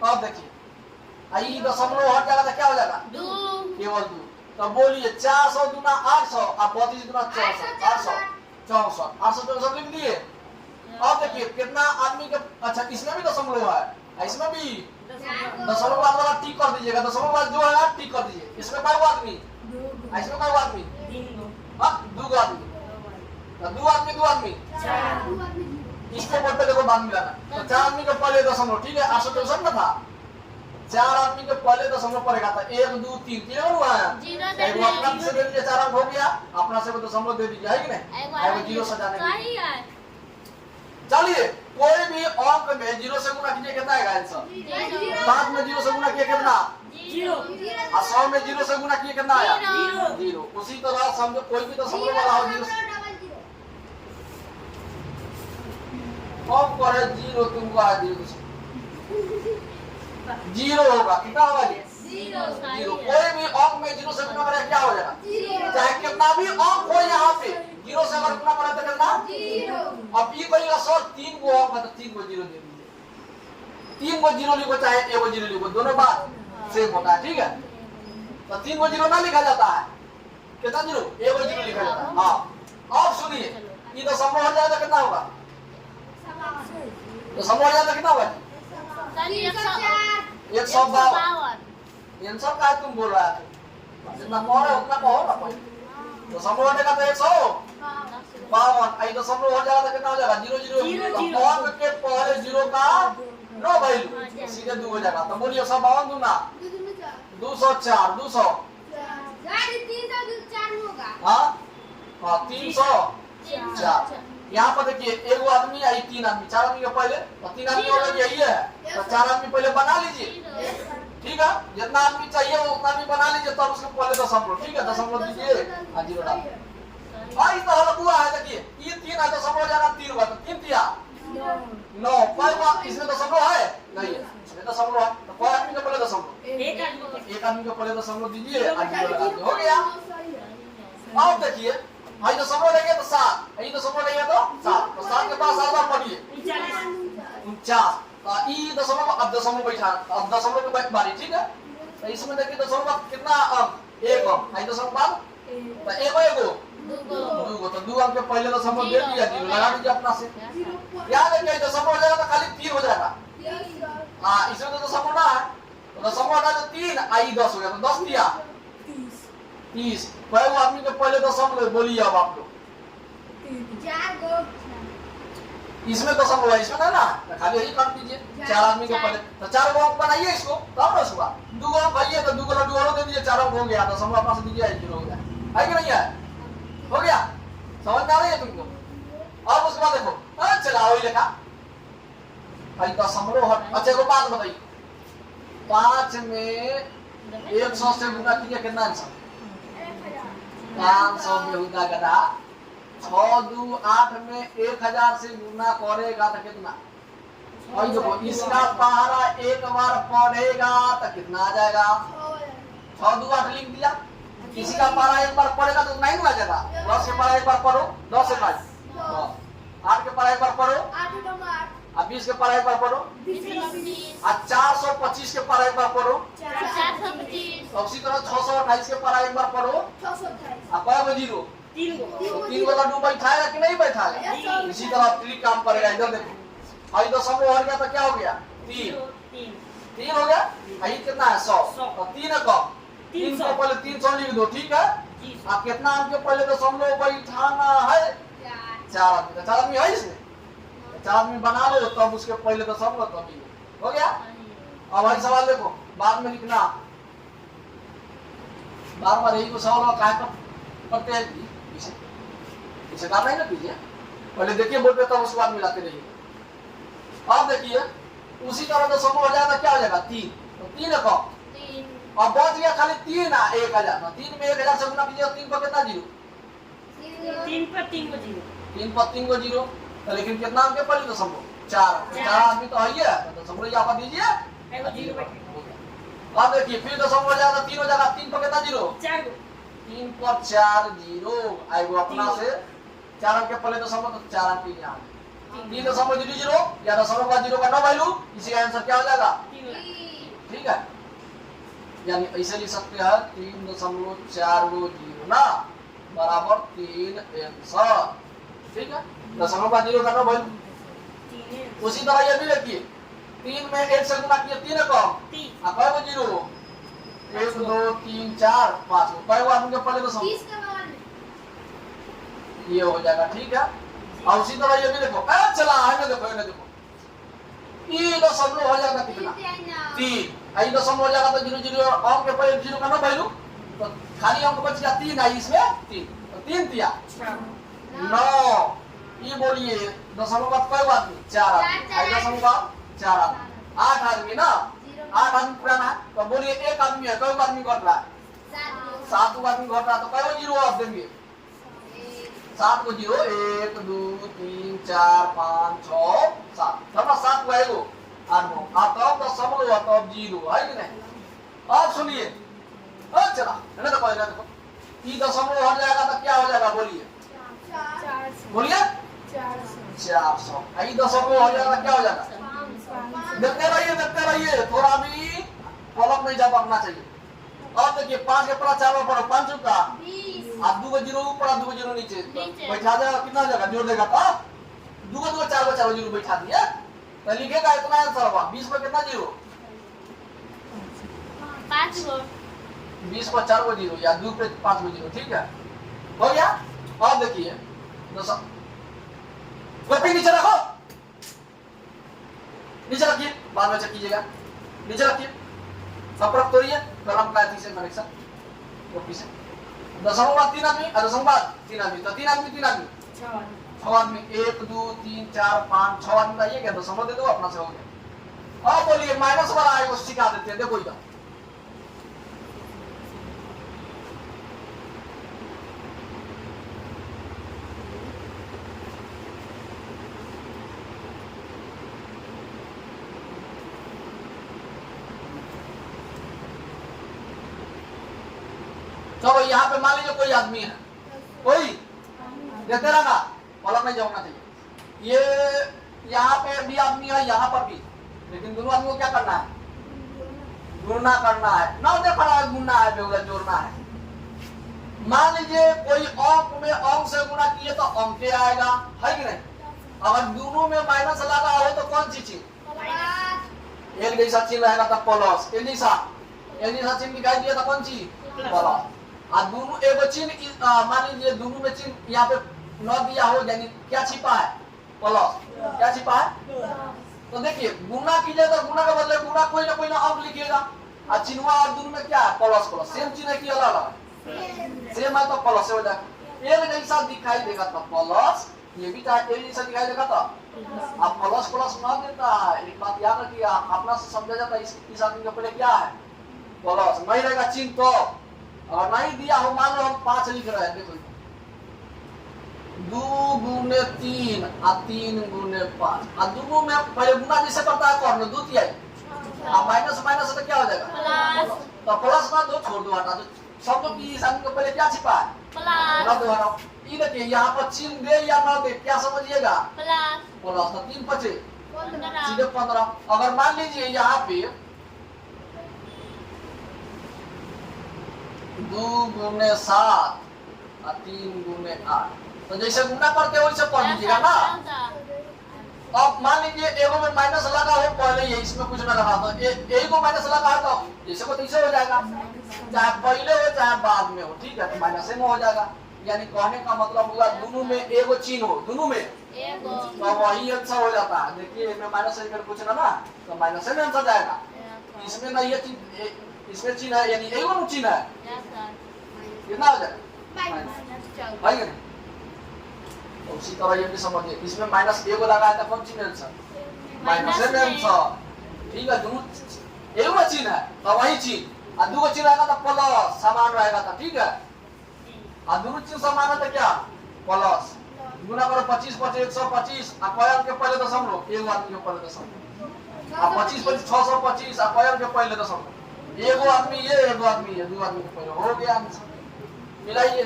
अब देखिए आई दशमलव हट जाएगा तो क्या हो जाएगा केवल 2। तो बोलिए 400 गुना 800 और 32 गुना 400 864 लिख दिए। अब देखिए कितना आदमी के, अच्छा इसमें भी दशमलव है, इसमें भी दशमलव बाद वाला टिक कर दीजिएगा, दशमलव बाद जो है टिक कर दीजिए। इसमें कई आदमी, इसमें कई आदमी, दो आदमी, दो आदमी इसको बोलते देखो बाद मिलाना। तो 4 आदमी के पहले दशमलव, ठीक है 864 में था, 4 आदमी के पहले दशमलव पड़ेगा तो 1 2 3 कितना हुआ है, एगो अपना से दे दीजिए, 4 अंक हो गया, अपना से दशमलव दे दीजिए, है कि नहीं, एगो जीरो सजाने के लिए। चलिए कोई भी अंक में 0 से गुना कीजिए, कितना आएगा आंसर। 5 में 0 से गुना किए कितना 0, और 100 में 0 से गुना किए कितना आया 0। उसी तरह समझो कोई भी दशमलव वाला हो 0 अब करे 0 तुमको आ 0 होगा, कितना होगा जी 0। कोई भी अंक में 0 से गुना करे क्या हो जाएगा, चाहे कितना भी अंक हो यहाँ पे 0 से अगर गुना करे तो कितना। अब ये कहिएगा सर 3 गो अंक है तो 3 गो 0 दे दीजिए, 3 गो 0 लिखो चाहे एगो 0 लिखो, दोनों बात सेम होता है। ठीक है, तो 3 गो 0 ना लिखा जाता है, कितना 0 एगो 0 लिखा जाता है। हाँ अब सुनिए, ये दशमलव हो जाएगा कितना होगा, दशमलव हो जाएगा कितना होगा 152। इन सब का तुम बोल रहा है, जितना कहो है उतना कहो ना। कोई दशमलव होने का तो 152, आई दशमलव हो जाएगा तो कितना हो जाएगा 0 0। अंक के पहले 0 का नो वैल्यू, सीधे 2 हो जाएगा। तो बोलिए 152 दूना 204, 200 हाँ 304। यहाँ पर देखिए एगो आदमी आई 3 आदमी, 4 आदमी के पहले, तो 3 आदमी होगा यही है, तो 4 आदमी पहले बना लीजिए। ठीक है, जितना आदमी चाहिए उतना आदमी बना लीजिए, तब उसके पहले दशमलव। ठीक है, दशमलव दीजिए और 0 डालिए। हाँ इस तरह हुआ है, देखिए ये 3 है, दशमलव जाना 3 होगा तो 3 दिया 9, इसमें दशमलव है नहीं है, इसमें दशमलव है, तो कोई आदमी के पहले दशमलव, एक आदमी के पहले दशमलव दीजिए और 0 लगा दीजिए, हो गया। अब देखिए आई दशमलव लेंगे तो 7, आई दशमलव लेंगे तो 7, तो 7 के पास 7 पढ़िए 49। ई दशमलव, अब दशमलव बैठा, अब दशमलव की बारी। ठीक है, तो इसमें देखिए दशमलव कितना अंक 1 अंक, आई दशमलव बाद तो एगो 2 तो 2 अंक के पहले दशमलव दे दिया, 0 लगा दीजिए अपना से। याद है कि दशमलव हो जाएगा तो खाली 3 हो जाएगा। हाँ इसमें तो दशमलव ना है, तो दशमलव हटा तो 3 आई 10 हो गया, तो 10 दिया 30। पहले आदमी के पहले दशमलव बोलिए अब आप लोग। 4 इसमें दशमलव है, इसमें ना तो खाली यही काट दीजिए। 4 आदमी के पहले तो 4 अंक बनाइए इसको, तब ना सुबह 2 अंक आइए तो 2 लड्डू और दे दीजिए, 4 अंक हो गया। दशमलव अपना से दीजिए, 0 हो गया। है कि नहीं है? हो गया? समझ में आ रही है तुमको? अब उसके बाद देखो चला वही लिखा भाई दशमलव। अच्छा एगो बात बताइए, 5 में 100 से गुना कीजिए, कितना आंसर? 500 में होगा गधा। 6 2 8 में 1000 से गुना करेगा तो कितना? और देखो इसका पहाड़ा एक बार पढ़ेगा तो कितना आ जाएगा? 6 2 8 लिख दिया। किसी का पहाड़ा एक बार पढ़ेगा तो नहीं आ जाएगा। 10 के पहाड़ा एक बार पढ़ो, 10 से 5 8 के पहाड़ा एक बार पढ़ो, 20 के पहाड़ा एक बार पढ़ो, 425 के पहाड़ा एक बार पढ़ो, 425 उसी तरह 628 के पहाड़ा एक बार पढ़ो। 628 जीरो 3 वाला डू बैठाएगा कि नहीं बैठाएगा? इसी तरह ट्रिक काम करेगा। इधर देखो आई दशमलव हो गया तो क्या हो गया? 3 हो गया। आई कितना है? 100। और 3 है कम, 3 को पहले 300 लिख दो, ठीक है? आप कितना आपके पहले दशमलव बैठाना है? 4 आदमी। 4 आदमी है इसमें, 4 आदमी बना लो तब उसके पहले दशमलव तब हो गया। अब भाई सवाल देखो, बाद में लिखना, बार यही को सवाल काय करते हैं इसे काम नहीं ना कीजिए, पहले देखिए बोर्ड पे तब उसके बाद मिलाते रहिए। अब देखिए उसी तरह दशमलव हो जाएगा, क्या हो जाएगा? 3। तो 3 है कम, 3 अब बच गया खाली 3 है 1000। 3 में 1000 से गुना कीजिए, 3 पर कितना? 0। 3 पर 3 को 0 3 पर 3 को 0। तो लेकिन कितना अंक के पहले दशमलव? 4। 4 आदमी तो है ही है, तो दशमलव यहाँ पर दीजिए। अब देखिए फिर दशमलव हो जाएगा, 3 हो जाएगा। 3 पर कितना? 0। 3 पर 4 0 आएगा अपना से। 4 अंक के पहले दशमलव तो 4 अंक यहाँ 3.00 या दशमलव का 0 का नो वैल्यू, इसी आंसर क्या हो जाएगा? ठीक है, यानी ऐसे लिख सकते हैं 3.40 ना बराबर 3 आंसर। ठीक है, दशमलव का 0 का नो वैल्यू। उसी तरह ये भी लिखिए, 3 में 1 से गुना किए 3 है कम, 0 1 2 3 4 5 कई बार उनके पहले दशमलव ये हो जाएगा। ठीक है, और उसी तरह ये भी देखो चला है ना, देखो ये देखो ये दशमलव हो जाएगा कितना? 3। आई दशमलव हो जाएगा तो 0 0 अंक के पहले 0 का नो वैल्यू, तो खाली अंक बच गया 3 आई इसमें 3, तो 3 दिया 9। ये बोलिए दशमलव का कई आदमी? 4 आदमी। आई दशमलव का 4 आदमी, 8 आदमी ना, 8 आदमी पुराना है। तो बोलिए एक आदमी है, कई आदमी घट रहा है? 7 आदमी घट रहा है, तो कई 0 आप देंगे? 7 को 0 1 2 3 4 5 6 7 ना 7 को एगो 8 को आप तब दशमलव तब 0 है कि नहीं? अब सुनिए चला है ना, तो पहले देखो ये दशमलव हो जाएगा तो क्या हो जाएगा? बोलिए बोलिए 400। आई दशमलव हो जाएगा क्या हो जाएगा? देखते रहिए थोड़ा भी पलक नहीं जा पाना चाहिए। अब देखिए 5 के पड़ा 4 पड़ा 5 का 20 आप 2 को 0 ऊपर 2 को 0 नीचे बैठा देगा, कितना जगह जोड़ देगा? तो 2 को 4 को 0 बैठा दिया तो लिखेगा इतना आंसर होगा। 20 पर कितना 0? 5 को 20 पर 4 को 0 या 2 पे 5 को 0। ठीक है, हो गया। अब देखिए कॉपी नीचे रखो, नीचे रखिए, बाद में चेक कीजिएगा। नीचे रखिए, संपर्क तोड़िए कलम का से कनेक्शन कॉपी से। दशमलव का 3 आदमी, दशमलव का 3 आदमी, तो 3 आदमी 6 आदमी 1 2 3 4 5 6 आदमी का ये क्या दशमलव दे दो, अपना से हो गया। अब बोलिए माइनस वाला आएगा, सिखा देते हैं। देखो इधर चलो यहाँ पे मान लीजिए कोई आदमी है, कोई देखते रहा पलक नहीं जमना चाहिए। ये यहाँ पे भी आदमी है, यहाँ पर भी, लेकिन दोनों आदमी को क्या करना है? गुणना करना है ना, देखा है गुणना है, बेहुला जोड़ना है। मान लीजिए कोई अंक में अंक से गुणा किए तो अंक के आएगा, है कि नहीं? अगर दोनों में माइनस लगा हो तो कौन सी चीज? एक जैसा चिन्ह रहेगा तो प्लस, एक जैसा चिन्ह दिखाई दिया तो कौन सी? प्लस। और दोनों एगो चिन्ह मान लीजिए दोनों में चिन्ह यहाँ पे न दिया हो, यानी क्या छिपा है? प्लस। क्या छिपा है? तो देखिए गुना कीजिएगा तो गुना का बदले गुना कोई ना अंक लिखिएगा, और चिन्हवा और दोनों में क्या है? Plus plus. सेम चिन्ह है कि अलग अलग? सेम है तो प्लस से हो जाएगा। एक जैसा दिखाई देगा तो प्लस, ये भी चाहे एक जैसा दिखाई देगा तो अब प्लस प्लस ना देता है। एक बात याद रखिए, अपना से समझा जाता है इस आदमी के पहले क्या है? प्लस। नहीं रहेगा चिन्ह तो, और नहीं दिया हो मान लो हम 5 लिख रहे हैं, देखो 2 गुने 3 और 3 गुने 5, और दोनों में पहले गुना जैसे पड़ता है कौन? 2 तिहाई, अब माइनस माइनस तो क्या हो जाएगा? प्लस। तो प्लस ना दो, छोड़ दो, हटा दो। सब लोग की इस आदमी के पहले क्या छिपा है? प्लस। ना दो हटाओ। ये देखिए यहाँ पर चिन्ह दे या ना दे क्या समझिएगा? प्लस। प्लस तो 3 5 सीधे 15। अगर मान लीजिए यहाँ पे 2 गुने 7 और 3 गुने 8, तो जैसे गुना करते हो वैसे पढ़ लीजिएगा ना। अब मान लीजिए एगो में माइनस लगा हो पहले ही, इसमें कुछ ना लगा, तो एक को माइनस लगा है तो जैसे को तैसे हो जाएगा, चाहे पहले हो चाहे बाद में हो, ठीक है, तो माइनस में हो जाएगा। यानी कहने का मतलब हुआ दोनों में एगो चिन्ह हो, दोनों में तो वही आंसर हो जाता है। देखिए इसमें माइनस से कुछ ना तो माइनस में आंसर जाएगा। इसमें ना ये चिन्ह, इसमें चिन्ह है यानी एगो चिन्ह है, कितना हो जाएगा? भाई है। तो उसी तरह ये भी समझिए, इसमें माइनस एगो लगा है तो कौन चिन्ह आंसर? माइनस में आंसर, ठीक है। दोनों एगो चिन्ह है तो वही चिन्ह, और दो चिन्ह रहेगा तो प्लस समान रहेगा तो ठीक है, और दोनों चिन्ह समान है तो क्या? प्लस। गुना करो 25 5 125, और कोई अंक के पहले दशमलव, एगो आदमी के पहले दशमलव, और 25 5 625, और कोई अंक के पहले दशमलव, एगो आदमी ये, एगो आदमी ये, दो आदमी के पहले हो गया आंसर। मिलाइए।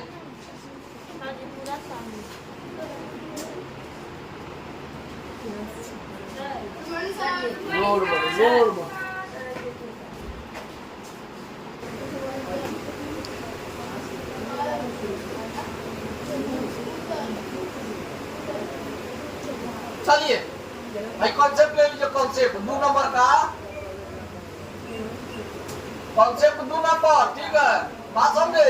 जोर चलिए भाई कॉन्सेप्ट ले लीजिए। कॉन्सेप्ट 2 नंबर का, कॉन्सेप्ट 2 नंबर, ठीक है, बात समझे?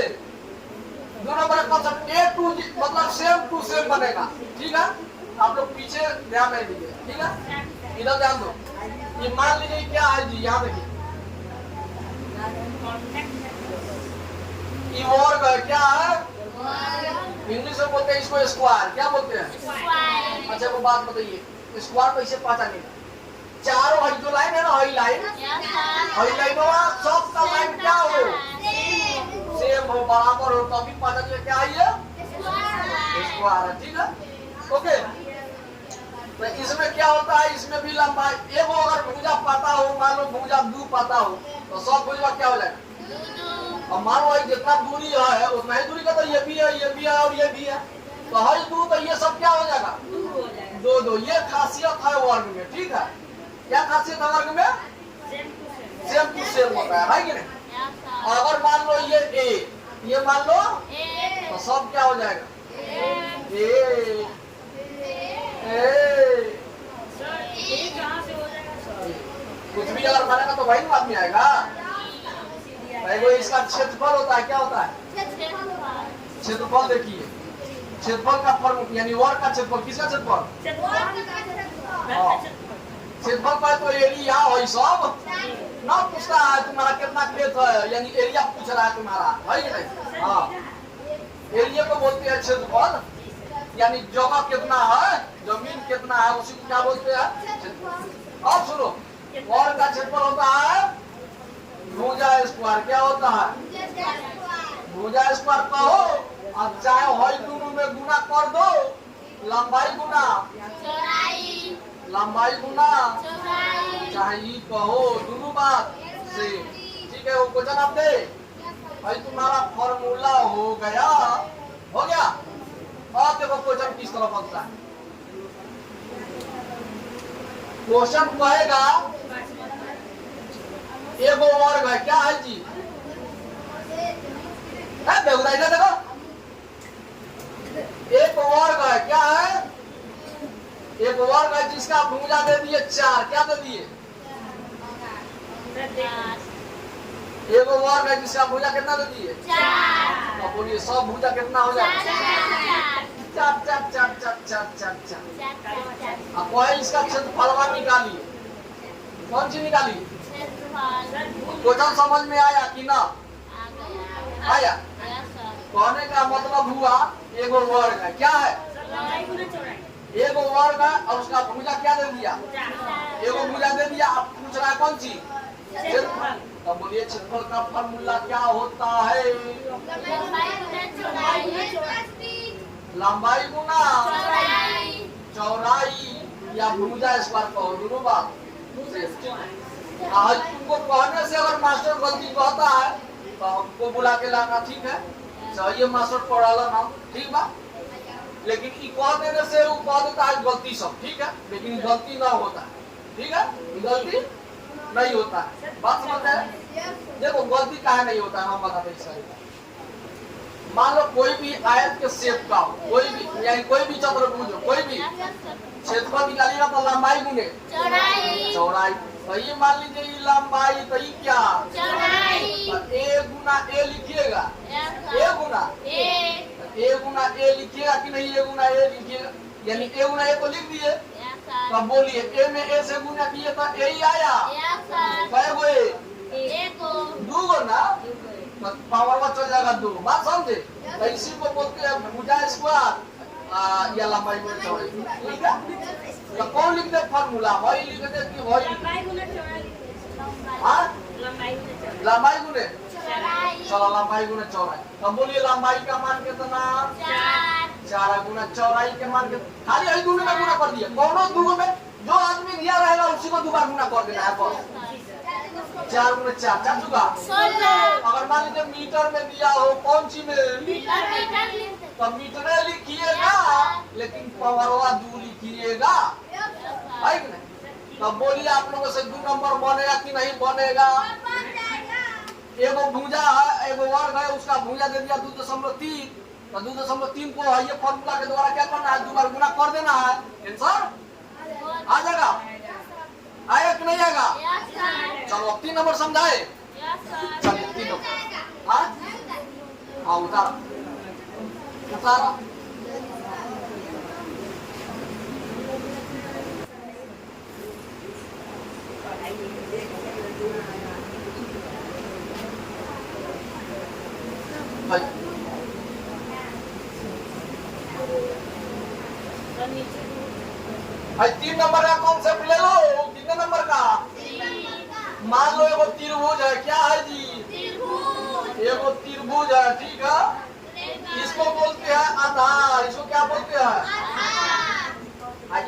2 नंबर का कॉन्सेप्ट ए टू मतलब सेम टू सेम बनेगा, ठीक है। आप लोग पीछे ध्यान नहीं दीजिए, ठीक है, इधर ध्यान दो। ये मान लीजिए क्या है जी, यहाँ देखिए ये वर्ग है, क्या है? इंग्लिश में बोलते हैं इसको स्क्वायर, क्या बोलते हैं? अच्छा वो बात बताइए, स्क्वायर कैसे पहचानेगा? चारों हई जो लाइन है ना, हई लाइन सब का लाइन क्या हो? सेम हो, बराबर हो, तभी पता चले क्या है ये स्क्वायर है, ठीक है, ओके। तो इसमें क्या होता है, इसमें भी लंबाई एगो अगर भुजा पता हो, मान लो भुजा 2 पता हो, तो सब भुजा क्या हो जाएगा? अब मान लो जितना दूरी है उतना ही दूरी का, तो ये भी है, ये भी है और ये भी है, तो हई 2, तो ये सब क्या हो जाएगा? 2 2। ये खासियत है वर्ग में, ठीक है। क्या खासियत है वर्ग में? सेम टू सेम होता है कि नहीं? अगर मान लो ये ए, ये मान लो तो सब क्या हो जाएगा? ए कुछ भी अगर मानेगा तो वही आदमी आएगा। वो इसका क्षेत्रफल होता है, क्या होता है? क्षेत्रफल। देखिए क्षेत्रफल का फॉर्म यानी वर्ग का क्षेत्रफल, किसका क्षेत्रफल? क्षेत्रफल का तो एरिया हो, सब ना पूछता है तुम्हारा कितना खेत है, यानी एरिया पूछ रहा है तुम्हारा, है कि नहीं? हाँ, एरिया को बोलते हैं क्षेत्रफल, यानी जगह कितना है, जमीन कितना है, उसी को क्या बोलते हैं? अब सुनो, वर्ग का क्षेत्रफल होता है भुजा स्क्वायर। क्या होता है? भुजा स्क्वायर कहो, अब चाहे हई दोनों में गुना कर दो, लंबाई गुना लंबाई गुना चाहे ये कहो, दोनों बात से, ठीक है। वो क्वेश्चन आप दे भाई, तुम्हारा फॉर्मूला हो गया, हो गया। और देखो क्वेश्चन किस तरह बनता है। क्वेश्चन कहेगा एगो वर्ग है, क्या है जी? बेगुराइजा देखो, एक वर्ग है, क्या है? एक वर्ग है जिसका भुजा दे दिए 4, क्या दे दिए? एगो वर्ग है जिसका भुजा कितना दे दिए? 4। बोलिए 100 भुजा कितना हो जाएगा? 4 4 4 4 4 4 4। अब कोई इसका क्षेत्रफल निकालिए। कौन सी निकाली? क्वेश्चन समझ में आया कि ना आया? कहने का मतलब हुआ एगो वर्ग है, क्या है? एगो वर्ग है और उसका भुजा क्या दे दिया? एगो भुजा दे दिया। अब पूछ रहा है कौन सी? क्षेत्रफल। अब बोलिए क्षेत्रफल का फॉर्मूला क्या होता है? लंबाई गुना चौड़ाई या भुजा स्क्वायर कहो, दोनों बात। आज तुमको कहने से अगर मास्टर गलती कहता है तो हमको बुला के लाना, ठीक है? चाहिए मास्टर पढ़ाला ना, ठीक बा? लेकिन ई कह देने से वो कह देता है गलती सब, ठीक है? लेकिन गलती ना होता है, ठीक है? गलती नहीं होता है, बात समझ है? देखो गलती काहे नहीं होता है, हम बताते हैं। मान लो कोई भी आयत के शेप का हो, कोई भी यानी कोई भी चतुर्भुज हो, कोई भी क्षेत्रफल निकालिएगा तो लंबाई गुने चौड़ाई। तो ये मान लीजिए ये लंबाई, तो ये क्या? चौड़ाई। तो ए गुना ए लिखिएगा, ए गुना ए लिखिएगा कि नहीं? ए गुना ए लिखिएगा, यानी ए गुना ए तो लिख दिए। तो बोलिए ए में ए से गुना किए तो ए ही आया। कै गो ए? दो गो ना, तो पावर चल जाएगा 2। बात समझे? तो इसी को बोलते हैं भुजा स्क्वायर या लंबाई गुना चौड़ाई, ठीक है? तो कौन लिख दे फॉर्मूला? वही लिख दे कि वही लंबाई गुने चलो लंबाई गुना चौड़ाई। तो बोलिए लंबाई का मान कितना? 4 गुना चौड़ाई के मान के खाली यही दोनों में गुना कर दिया। कौनो दो में जो आदमी दिया रहेगा उसी को 2 बार गुना कर देना है बस। 4 गुना 4 4 चुका 16। अगर मान लीजिए मीटर में दिया हो, कौन सी में? तो मीटर लिखिएगा लेकिन पावरवा 2 लिखिएगा, है कि नहीं? तो बोलिए आप लोगों से 2 नंबर बनेगा कि नहीं बनेगा? एगो भुजा है, एगो वर्ग है, उसका भुजा दे दिया 2.3। तो 2.3 को ये फॉर्मूला के द्वारा क्या करना है? 2 बार गुना कर देना है। आंसर आ जाएगा, आएगा कि नहीं आएगा? चलो 3 नंबर समझाए। चलिए 3 नंबर हाँ उतारा उतारा। भाई 3 नंबर का कॉन्सेप्ट ले लो। कितने नंबर का? मान लो एगो त्रिभुज है, क्या है जी? एगो त्रिभुज है, ठीक है? इसको बोलते हैं आधार। इसको क्या बोलते हैं?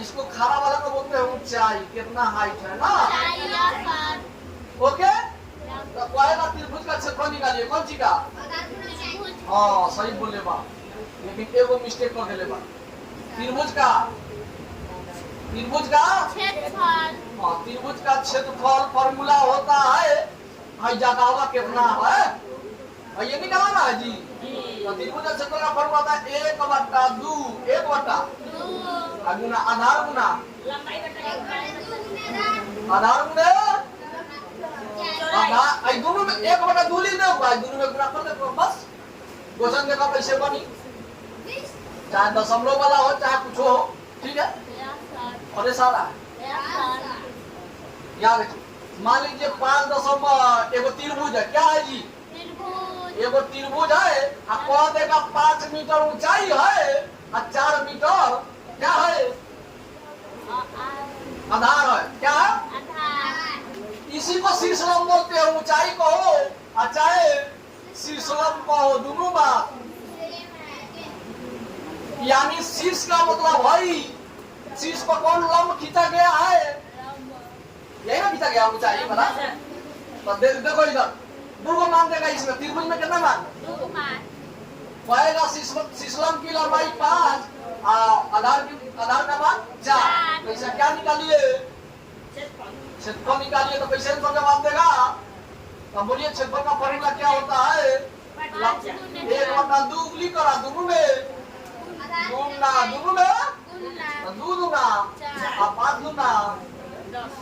इसको खाना वाला को बोलते हैं ऊंचाई। कितना हाइट है ना? ओके। तो कोयला त्रिभुज का क्षेत्रफल निकालिए। कौन सी का? हाँ सही बोले बा, लेकिन एगो मिस्टेक कर देले बा। त्रिभुज का क्षेत्रफल, हाँ त्रिभुज का क्षेत्रफल फॉर्मूला होता है जगह कितना है, ये निकालना है जी। तो त्रिभुज का क्षेत्रफल का फॉर्मूला होता है 1/2 गुना आधार गुना आधार गुना आधार। दोनों में 1/2 लिख दो भाई, दोनों में गुना कर दे बस। क्वेश्चन देखा कैसे बनी, चाहे दशमलव वाला हो चाहे कुछ हो, ठीक है? और सारा याद रखिए। मान लीजिए 5 दशमलव एगो त्रिभुज है, क्या है जी? एगो त्रिभुज है, कह देगा 5 मीटर ऊंचाई है और 4 मीटर क्या है? आधार है, क्या है? इसी को शीर्षलंब बोलते हैं। ऊंचाई को हो और चाहे शीर्षलंब को हो, दोनों बात। यानी शीर्ष का मतलब है शीर्ष पर कौन लंब खींचा गया है? यही ना खींचा गया ऊंचाई बना। तो देखो इधर 2 मान देगा इसमें। त्रिभुज में कितना मान? 2 मान पाएगा। शीर्षलंब की लंबाई 5, आधार का मान 4। तो इसे क्या निकालिए? क्षेत्रफल निकालिए। तो कैसे जवाब देगा? तो बोलिए क्षेत्रफल का फॉर्मूला क्या होता है? 1/2 उंगली करा, दोनों में गुना, दोनों में 2 गुना 5 गुना।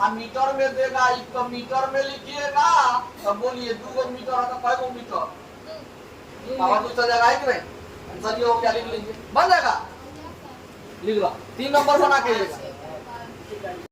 मीटर में देगा, तो मीटर में लिखिएगा। तो बोलिए 2 मीटर है तो कै मीटर? पावर दूसरा जगह है कि नहीं आंसर ये हो क्या लिख लीजिए बन जाएगा लिख लो 3 नंबर बना के लिखा